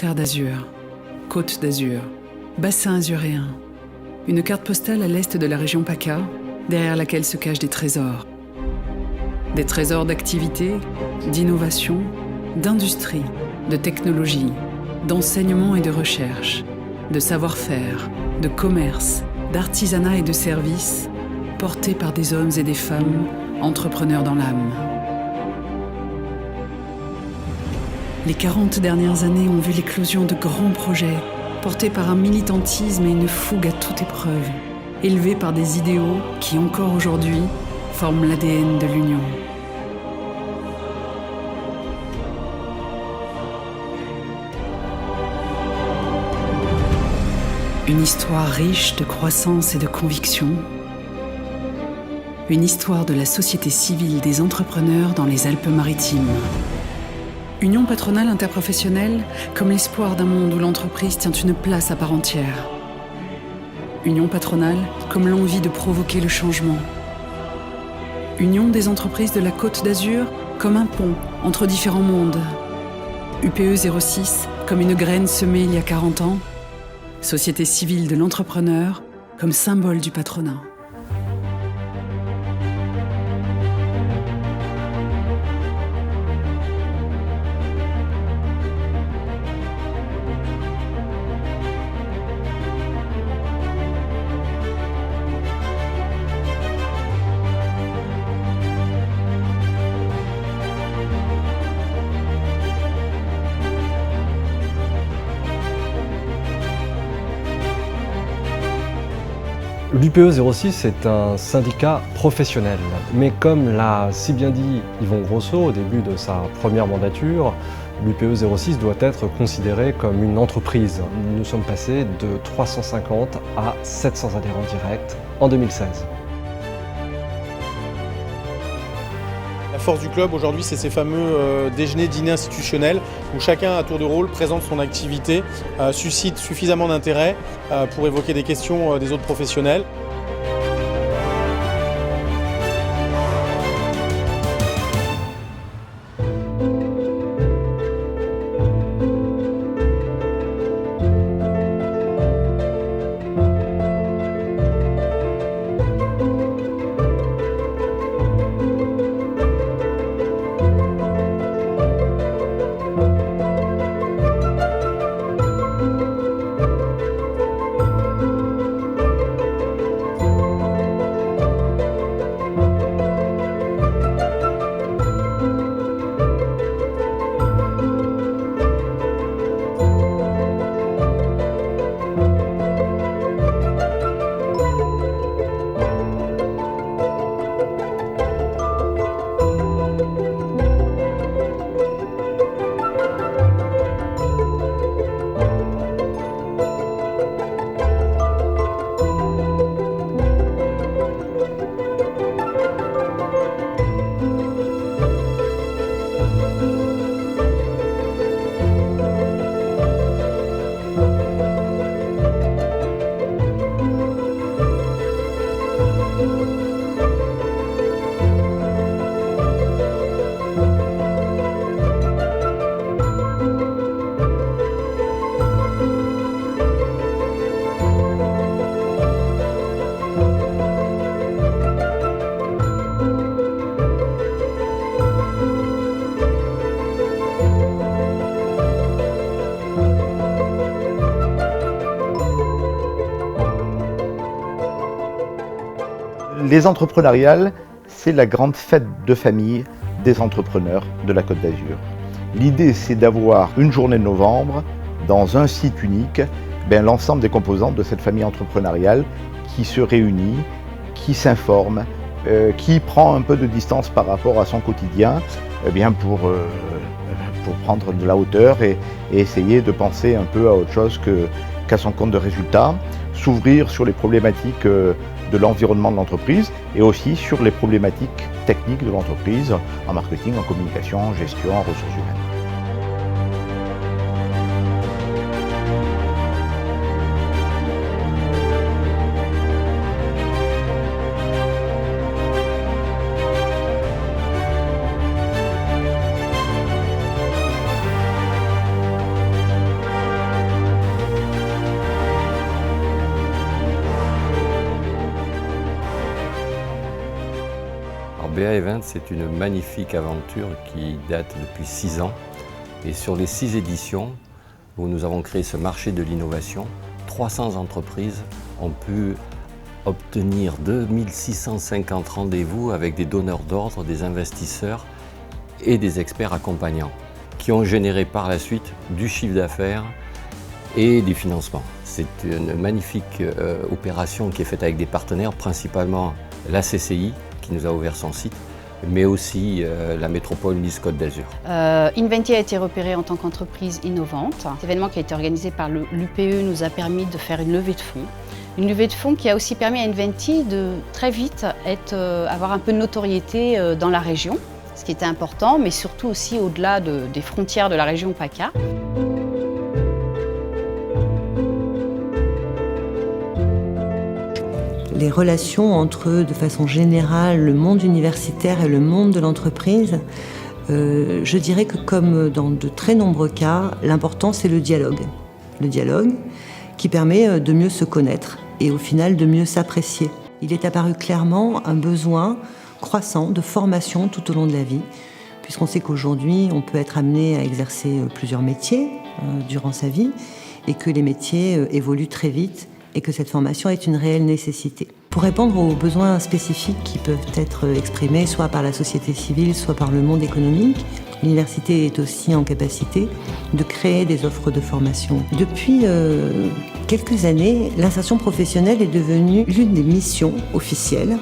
Terre d'Azur, Côte d'Azur, Bassin azuréen. Une carte postale à l'est de la région PACA, derrière laquelle se cachent des trésors. Des trésors d'activité, d'innovation, d'industrie, de technologie, d'enseignement et de recherche, de savoir-faire, de commerce, d'artisanat et de services, portés par des hommes et des femmes, entrepreneurs dans l'âme. Les 40 dernières années ont vu l'éclosion de grands projets, portés par un militantisme et une fougue à toute épreuve, élevés par des idéaux qui, encore aujourd'hui, forment l'ADN de l'Union. Une histoire riche de croissance et de conviction. Une histoire de la société civile des entrepreneurs dans les Alpes-Maritimes. Union patronale interprofessionnelle comme l'espoir d'un monde où l'entreprise tient une place à part entière. Union patronale comme l'envie de provoquer le changement. Union des entreprises de la Côte d'Azur comme un pont entre différents mondes. UPE 06 comme une graine semée il y a 40 ans. Société civile de l'entrepreneur comme symbole du patronat. L'UPE 06 est un syndicat professionnel, mais comme l'a si bien dit Yvon Grosso au début de sa première mandature, l'UPE 06 doit être considéré comme une entreprise. Nous sommes passés de 350 à 700 adhérents directs en 2016. La force du club aujourd'hui, c'est ces fameux déjeuners-dîners institutionnels où chacun à tour de rôle présente son activité, suscite suffisamment d'intérêt pour évoquer des questions des autres professionnels. Les entrepreneuriales, c'est la grande fête de famille des entrepreneurs de la Côte d'Azur. L'idée, c'est d'avoir une journée de novembre, dans un site unique, l'ensemble des composantes de cette famille entrepreneuriale qui se réunit, qui s'informe, qui prend un peu de distance par rapport à son quotidien, pour prendre de la hauteur et essayer de penser un peu à autre chose qu'à son compte de résultat, s'ouvrir sur les problématiques de l'environnement de l'entreprise et aussi sur les problématiques techniques de l'entreprise en marketing, en communication, en gestion, en ressources humaines. Alors BA Event, c'est une magnifique aventure qui date depuis 6 ans. Et sur les 6 éditions où nous avons créé ce marché de l'innovation, 300 entreprises ont pu obtenir 2650 rendez-vous avec des donneurs d'ordre, des investisseurs et des experts accompagnants qui ont généré par la suite du chiffre d'affaires et du financement. C'est une magnifique opération qui est faite avec des partenaires, principalement la CCI qui nous a ouvert son site, mais aussi la métropole Nice-Côte d'Azur. Inventi a été repéré en tant qu'entreprise innovante. Cet événement qui a été organisé par l'UPE nous a permis de faire une levée de fonds. Une levée de fonds qui a aussi permis à Inventi de très vite avoir un peu de notoriété dans la région, ce qui était important, mais surtout aussi au-delà des frontières de la région PACA. Les relations entre, de façon générale, le monde universitaire et le monde de l'entreprise, je dirais que comme dans de très nombreux cas, l'important c'est le dialogue. Le dialogue qui permet de mieux se connaître et au final de mieux s'apprécier. Il est apparu clairement un besoin croissant de formation tout au long de la vie, puisqu'on sait qu'aujourd'hui on peut être amené à exercer plusieurs métiers durant sa vie et que les métiers évoluent très vite et que cette formation est une réelle nécessité. Pour répondre aux besoins spécifiques qui peuvent être exprimés soit par la société civile, soit par le monde économique, l'université est aussi en capacité de créer des offres de formation. Depuis quelques années, l'insertion professionnelle est devenue l'une des missions officielles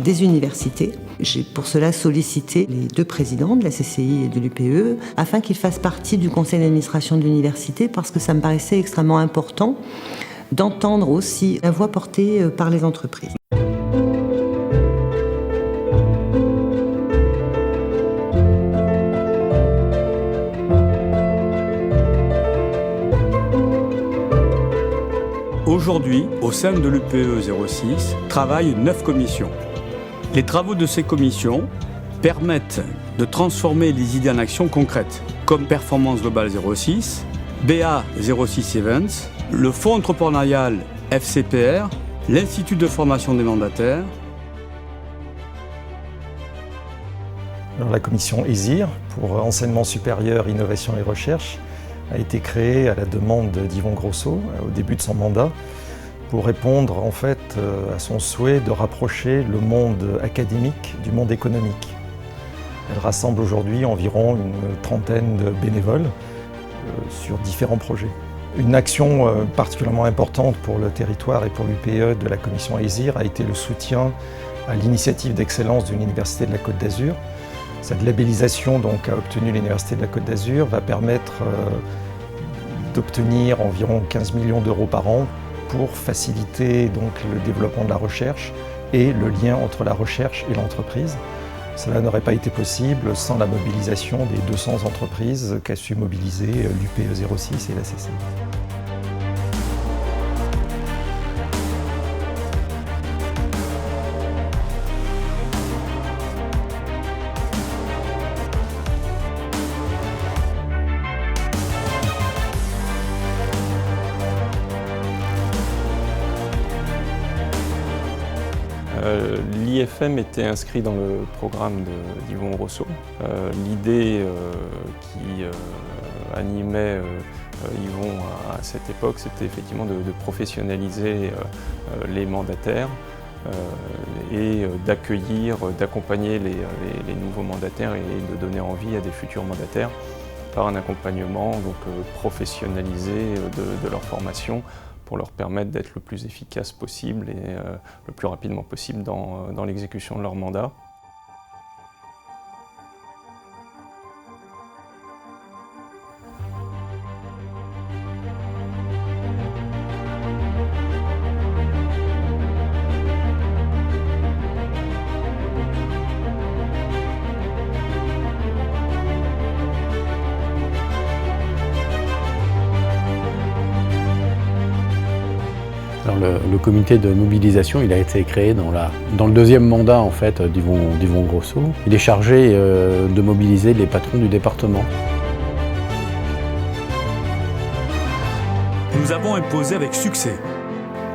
des universités. J'ai pour cela sollicité les 2 présidents de la CCI et de l'UPE afin qu'ils fassent partie du conseil d'administration de l'université parce que ça me paraissait extrêmement important d'entendre aussi la voix portée par les entreprises. Aujourd'hui, au sein de l'UPE 06, travaillent 9 commissions. Les travaux de ces commissions permettent de transformer les idées en actions concrètes, comme Performance Globale 06, BA 06 Events, le Fonds entrepreneurial FCPR, l'Institut de formation des mandataires. Alors, la commission ESIR, pour enseignement supérieur, innovation et recherche, a été créée à la demande d'Yvon Grosso au début de son mandat pour répondre en fait à son souhait de rapprocher le monde académique du monde économique. Elle rassemble aujourd'hui environ une trentaine de bénévoles sur différents projets. Une action particulièrement importante pour le territoire et pour l'UPE de la commission ESIR a été le soutien à l'initiative d'excellence de l'Université de la Côte d'Azur. Cette labellisation donc, a obtenu l'Université de la Côte d'Azur va permettre d'obtenir environ 15 millions d'euros par an pour faciliter donc, le développement de la recherche et le lien entre la recherche et l'entreprise. Cela n'aurait pas été possible sans la mobilisation des 200 entreprises qu'a su mobiliser l'UPE 06 et la CCI. L'IFM était inscrit dans le programme d'Yvon Grosso. L'idée qui animait Yvon à cette époque, c'était effectivement de professionnaliser les mandataires et d'accueillir, d'accompagner les nouveaux mandataires et de donner envie à des futurs mandataires par un accompagnement donc, professionnalisé de leur formation, pour leur permettre d'être le plus efficace possible et le plus rapidement possible dans l'exécution de leur mandat. Le comité de mobilisation, il a été créé dans le 2e mandat en fait, d'Yvon Grosso. Il est chargé de mobiliser les patrons du département. Nous avons imposé avec succès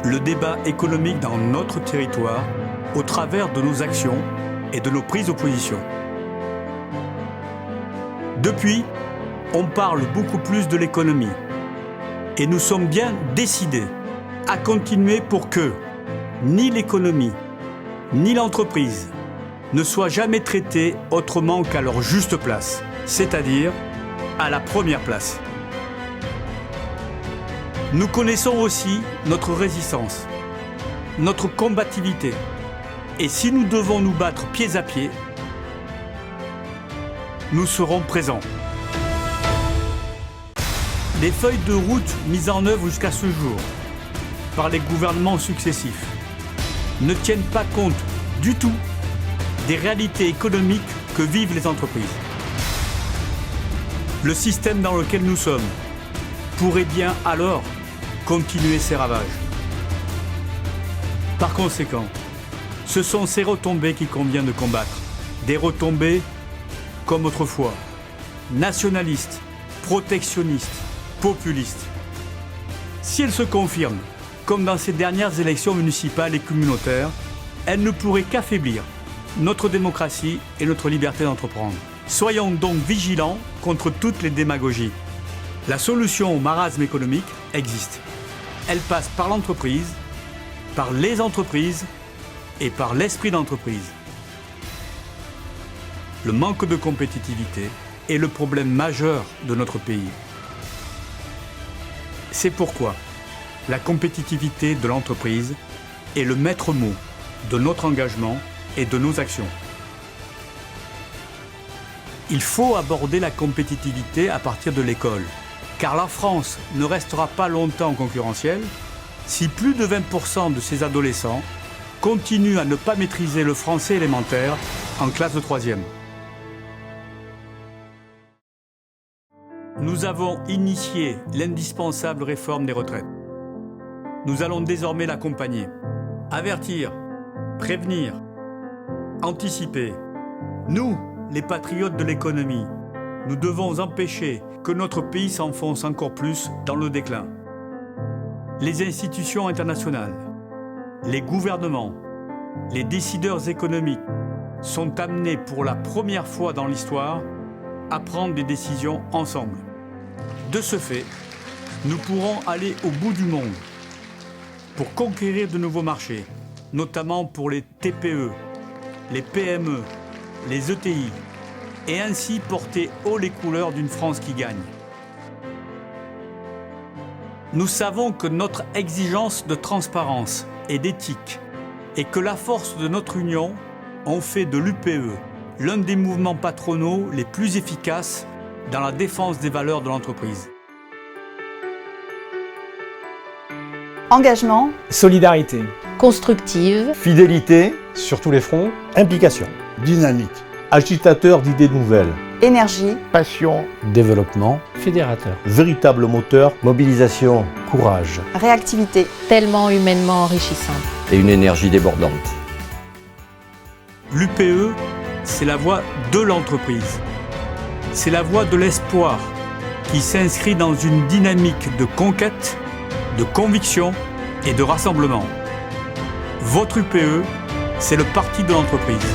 le débat économique dans notre territoire au travers de nos actions et de nos prises de position. Depuis, on parle beaucoup plus de l'économie. Et nous sommes bien décidés à continuer pour que ni l'économie, ni l'entreprise ne soient jamais traitées autrement qu'à leur juste place, c'est-à-dire à la première place. Nous connaissons aussi notre résistance, notre combativité. Et si nous devons nous battre pied à pied, nous serons présents. Les feuilles de route mises en œuvre jusqu'à ce jour par les gouvernements successifs ne tiennent pas compte du tout des réalités économiques que vivent les entreprises. Le système dans lequel nous sommes pourrait bien alors continuer ses ravages. Par conséquent, ce sont ces retombées qu'il convient de combattre. Des retombées comme autrefois, nationalistes, protectionnistes, populistes. Si elles se confirment, comme dans ces dernières élections municipales et communautaires, elles ne pourraient qu'affaiblir notre démocratie et notre liberté d'entreprendre. Soyons donc vigilants contre toutes les démagogies. La solution au marasme économique existe. Elle passe par l'entreprise, par les entreprises et par l'esprit d'entreprise. Le manque de compétitivité est le problème majeur de notre pays. C'est pourquoi la compétitivité de l'entreprise est le maître mot de notre engagement et de nos actions. Il faut aborder la compétitivité à partir de l'école, car la France ne restera pas longtemps concurrentielle si plus de 20% de ses adolescents continuent à ne pas maîtriser le français élémentaire en classe de 3e. Nous avons initié l'indispensable réforme des retraites. Nous allons désormais l'accompagner, avertir, prévenir, anticiper. Nous, les patriotes de l'économie, nous devons empêcher que notre pays s'enfonce encore plus dans le déclin. Les institutions internationales, les gouvernements, les décideurs économiques sont amenés pour la première fois dans l'histoire à prendre des décisions ensemble. De ce fait, nous pourrons aller au bout du monde pour conquérir de nouveaux marchés, notamment pour les TPE, les PME, les ETI, et ainsi porter haut les couleurs d'une France qui gagne. Nous savons que notre exigence de transparence et d'éthique et que la force de notre union ont fait de l'UPE l'un des mouvements patronaux les plus efficaces dans la défense des valeurs de l'entreprise. Engagement, solidarité, constructive, fidélité, sur tous les fronts, implication, dynamique, agitateur d'idées nouvelles, énergie, passion, développement, fédérateur, véritable moteur, mobilisation, courage, réactivité, tellement humainement enrichissante et une énergie débordante. L'UPE, c'est la voix de l'entreprise. C'est la voix de l'espoir qui s'inscrit dans une dynamique de conquête, de conviction et de rassemblement. Votre UPE, c'est le parti de l'entreprise.